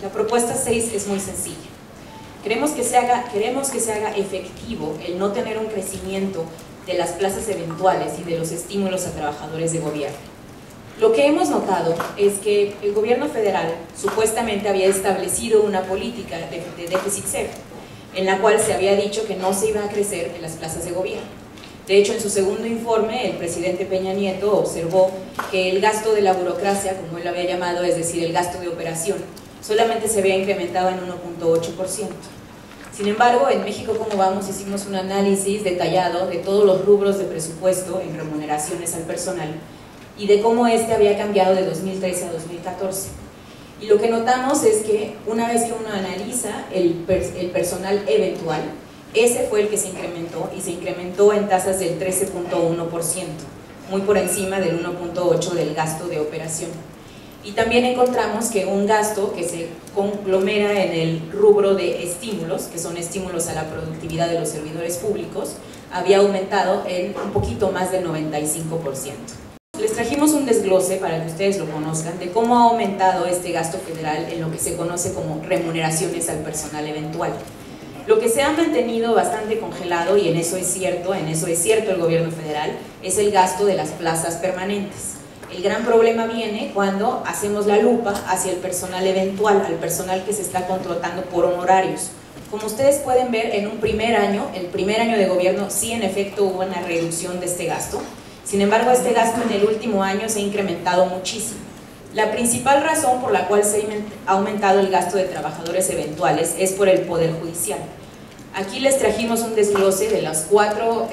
La propuesta 6 es muy sencilla. Queremos que se haga efectivo el no tener un crecimiento de las plazas eventuales y de los estímulos a trabajadores de gobierno. Lo que hemos notado es que el gobierno federal supuestamente había establecido una política de déficit cero, en la cual se había dicho que no se iba a crecer en las plazas de gobierno. De hecho, en su segundo informe, el presidente Peña Nieto observó que el gasto de la burocracia, como él lo había llamado, es decir, el gasto de operación, solamente se había incrementado en 1.8%. Sin embargo, en México ¿Cómo Vamos? Hicimos un análisis detallado de todos los rubros de presupuesto en remuneraciones al personal y de cómo este había cambiado de 2013 a 2014. Y lo que notamos es que una vez que uno analiza el personal eventual, ese fue el que se incrementó, y se incrementó en tasas del 13.1%, muy por encima del 1.8% del gasto de operación. Y también encontramos que un gasto que se conglomera en el rubro de estímulos, que son estímulos a la productividad de los servidores públicos, había aumentado en un poquito más del 95%. Les trajimos un desglose para que ustedes lo conozcan de cómo ha aumentado este gasto federal en lo que se conoce como remuneraciones al personal eventual. Lo que se ha mantenido bastante congelado, y en eso es cierto el gobierno federal, es el gasto de las plazas permanentes. El gran problema viene cuando hacemos la lupa hacia el personal eventual, al personal que se está contratando por honorarios. Como ustedes pueden ver, en un primer año, el primer año de gobierno, sí en efecto hubo una reducción de este gasto. Sin embargo, este gasto en el último año se ha incrementado muchísimo. La principal razón por la cual se ha aumentado el gasto de trabajadores eventuales es por el Poder Judicial. Aquí les trajimos un desglose de las 4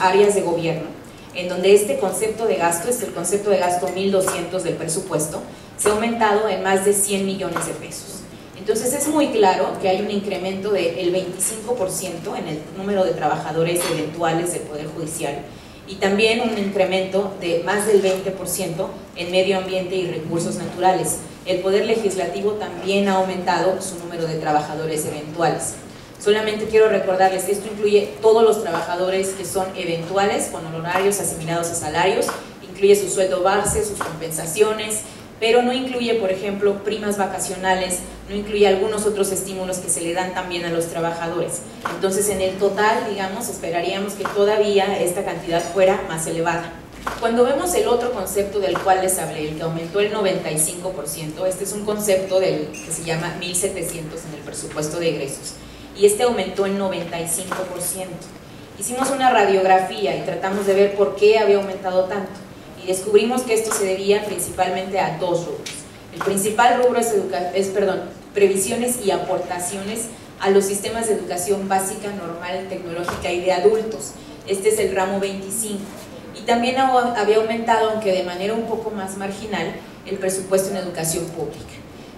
áreas de gobierno, en donde este concepto de gasto, es el concepto de gasto 1200 del presupuesto, se ha aumentado en más de 100 millones de pesos. Entonces es muy claro que hay un incremento del 25% en el número de trabajadores eventuales del Poder Judicial, y también un incremento de más del 20% en medio ambiente y recursos naturales. El Poder Legislativo también ha aumentado su número de trabajadores eventuales. Solamente quiero recordarles que esto incluye todos los trabajadores que son eventuales, con honorarios asimilados a salarios, incluye su sueldo base, sus compensaciones, pero no incluye, por ejemplo, primas vacacionales, no incluye algunos otros estímulos que se le dan también a los trabajadores. Entonces, en el total, digamos, esperaríamos que todavía esta cantidad fuera más elevada. Cuando vemos el otro concepto del cual les hablé, el que aumentó el 95%, este es un concepto que se llama 1700 en el presupuesto de egresos, y este aumentó en 95%. Hicimos una radiografía y tratamos de ver por qué había aumentado tanto, y descubrimos que esto se debía principalmente a 2 rubros. El principal rubro es previsiones y aportaciones a los sistemas de educación básica, normal, tecnológica y de adultos. Este es el ramo 25. Y también había aumentado, aunque de manera un poco más marginal, el presupuesto en educación pública.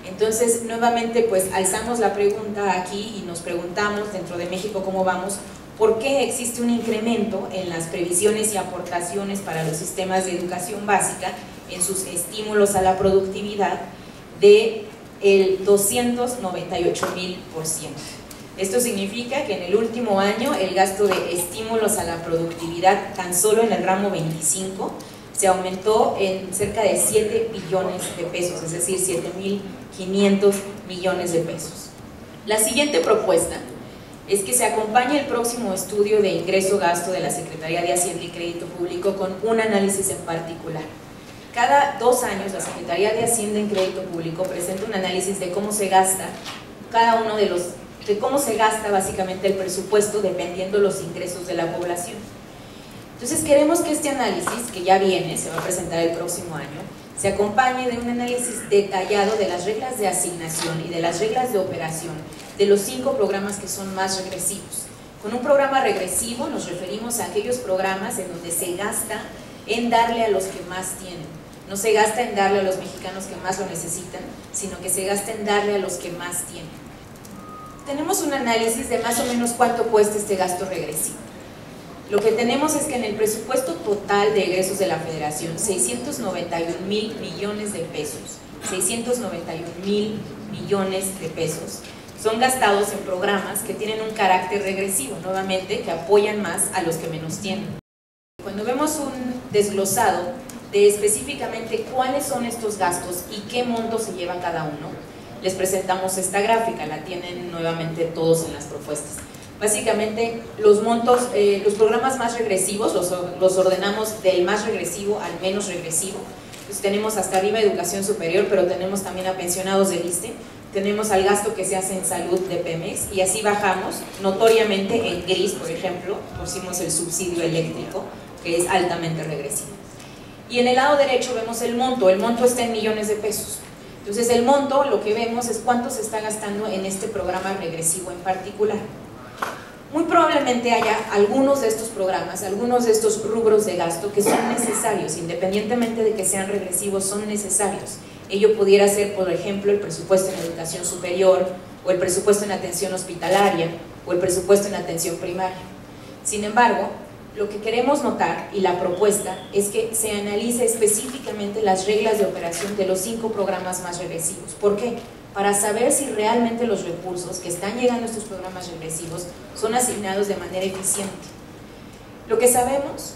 Entonces, nuevamente, pues alzamos la pregunta aquí y nos preguntamos dentro de México ¿Cómo Vamos? ¿Por qué existe un incremento en las previsiones y aportaciones para los sistemas de educación básica, en sus estímulos a la productividad, del 298,000%? Esto significa que en el último año el gasto de estímulos a la productividad, tan solo en el ramo 25, se aumentó en cerca de 7 billones de pesos, es decir, 7.500 millones de pesos. La siguiente propuesta es que se acompañe el próximo estudio de ingreso-gasto de la Secretaría de Hacienda y Crédito Público con un análisis en particular. Cada 2 años la Secretaría de Hacienda y Crédito Público presenta un análisis de cómo se gasta cómo se gasta básicamente el presupuesto dependiendo los ingresos de la población. Entonces queremos que este análisis, que ya viene, se va a presentar el próximo año, se acompañe de un análisis detallado de las reglas de asignación y de las reglas de operación de los 5 programas que son más regresivos. Con un programa regresivo nos referimos a aquellos programas en donde se gasta en darle a los que más tienen. No se gasta en darle a los mexicanos que más lo necesitan, sino que se gasta en darle a los que más tienen. Tenemos un análisis de más o menos cuánto cuesta este gasto regresivo. Lo que tenemos es que en el presupuesto total de egresos de la Federación, 691,000 millones de pesos, 691,000 millones de pesos, son gastados en programas que tienen un carácter regresivo, nuevamente, que apoyan más a los que menos tienen. Cuando vemos un desglosado de específicamente cuáles son estos gastos y qué monto se lleva cada uno, les presentamos esta gráfica, la tienen nuevamente todos en las propuestas. Básicamente, los montos, los programas más regresivos los ordenamos del más regresivo al menos regresivo. Entonces, tenemos hasta arriba educación superior, pero tenemos también a pensionados del ISSSTE, tenemos al gasto que se hace en salud de Pemex, y así bajamos, notoriamente en gris, por ejemplo, pusimos el subsidio eléctrico, que es altamente regresivo. Y en el lado derecho vemos el monto está en millones de pesos. Entonces el monto, lo que vemos es cuánto se está gastando en este programa regresivo en particular. Muy probablemente haya algunos de estos programas, algunos de estos rubros de gasto que son necesarios, independientemente de que sean regresivos, son necesarios. Ello pudiera ser, por ejemplo, el presupuesto en educación superior, o el presupuesto en atención hospitalaria, o el presupuesto en atención primaria. Sin embargo, lo que queremos notar, y la propuesta, es que se analice específicamente las reglas de operación de los 5 programas más regresivos. ¿Por qué? Para saber si realmente los recursos que están llegando a estos programas regresivos son asignados de manera eficiente. Lo que sabemos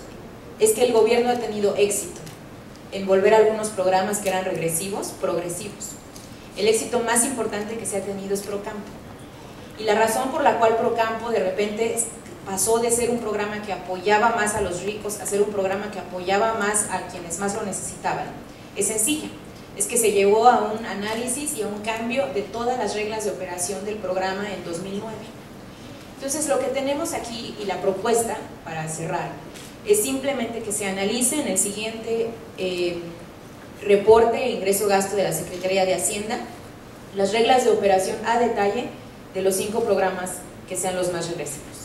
es que el gobierno ha tenido éxito en volver algunos programas que eran regresivos, progresivos. El éxito más importante que se ha tenido es Procampo. Y la razón por la cual Procampo de repente pasó de ser un programa que apoyaba más a los ricos a ser un programa que apoyaba más a quienes más lo necesitaban es sencilla. Es que se llevó a un análisis y a un cambio de todas las reglas de operación del programa en 2009. Entonces lo que tenemos aquí, y la propuesta para cerrar, es simplemente que se analice en el siguiente reporte ingreso-gasto de la Secretaría de Hacienda las reglas de operación a detalle de los 5 programas que sean los más regresivos.